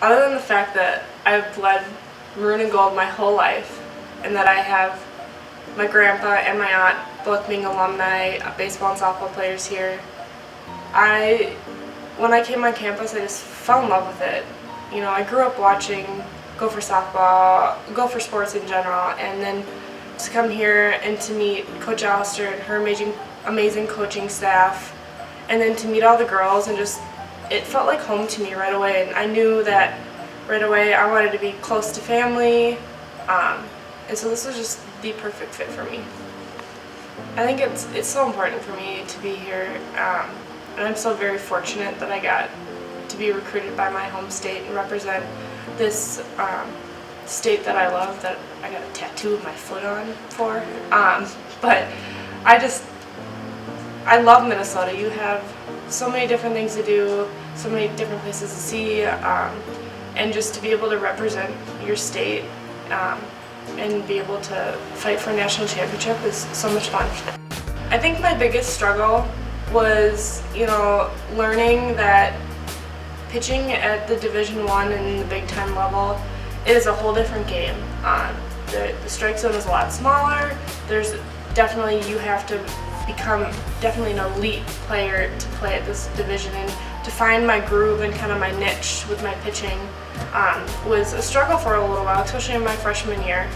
other than the fact that I've bled maroon and gold my whole life, and that I have my grandpa and my aunt both being alumni, baseball and softball players here, when I came on campus, I just fell in love with it. You know, I grew up watching Gopher softball, Gopher sports in general, and then to come here and to meet Coach Alister and her amazing coaching staff, and then to meet all the girls, and just, it felt like home to me right away. And I knew that right away I wanted to be close to family, and so this was just the perfect fit for me. I think it's so important for me to be here, and I'm so very fortunate that I got to be recruited by my home state and represent this state that I love, that I got a tattoo of my foot on for. But I love Minnesota. You have so many different things to do, so many different places to see, and just to be able to represent your state and be able to fight for a national championship is so much fun. I think my biggest struggle was, learning that pitching at the Division I and the Big Ten level is a whole different game. The strike zone is a lot smaller. There's definitely, you have to become definitely an elite player to play at this division, and to find my groove and kind of my niche with my pitching was a struggle for a little while, especially in my freshman year.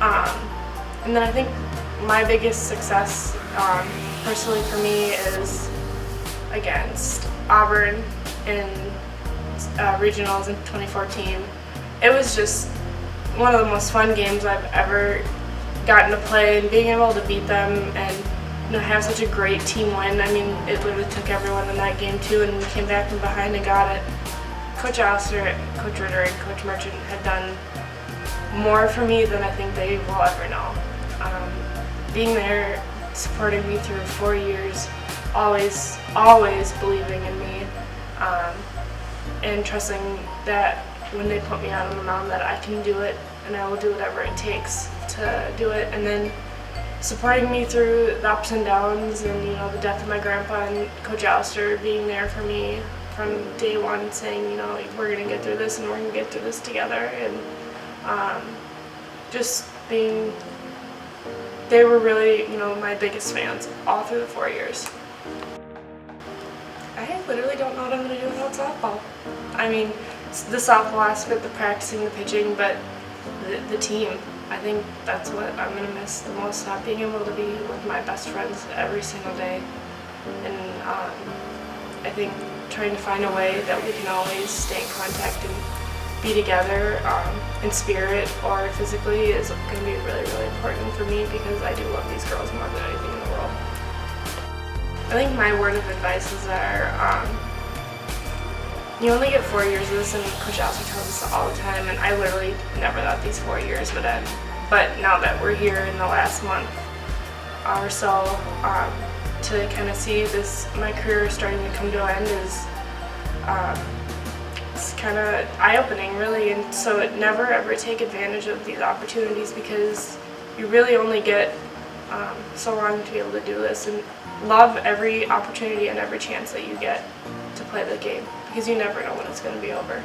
And then I think my biggest success personally for me is against Auburn in regionals in 2014. It was just one of the most fun games I've ever gotten to play, and being able to beat them and have such a great team win. I mean, it literally took everyone in that game too, and we came back from behind and got it. Coach Alister, Coach Ritter, and Coach Merchant had done more for me than I think they will ever know. Being there, supporting me through 4 years, always believing in me, and trusting that when they put me out on the mound that I can do it, and I will do whatever it takes to do it. And then supporting me through the ups and downs, and the death of my grandpa, and Coach Alister being there for me from day one, saying, we're gonna get through this, and we're gonna get through this together. And just being, they were really, my biggest fans all through the 4 years. I literally don't know what I'm gonna do without softball. I mean, the softball aspect, the practicing, the pitching, but the team. I think that's what I'm going to miss the most, not being able to be with my best friends every single day. And I think trying to find a way that we can always stay in contact and be together in spirit or physically is going to be really, really important for me, because I do love these girls more than anything in the world. I think my word of advice is that you only get 4 years of this, and Coach Alister tells us all the time, and I literally never thought these 4 years would end. But now that we're here in the last month or so, to kind of see my career starting to come to an end is it's kind of eye-opening, really. And so never ever take advantage of these opportunities, because you really only get so long to be able to do this, and love every opportunity and every chance that you get to play the game, because you never know when it's going to be over.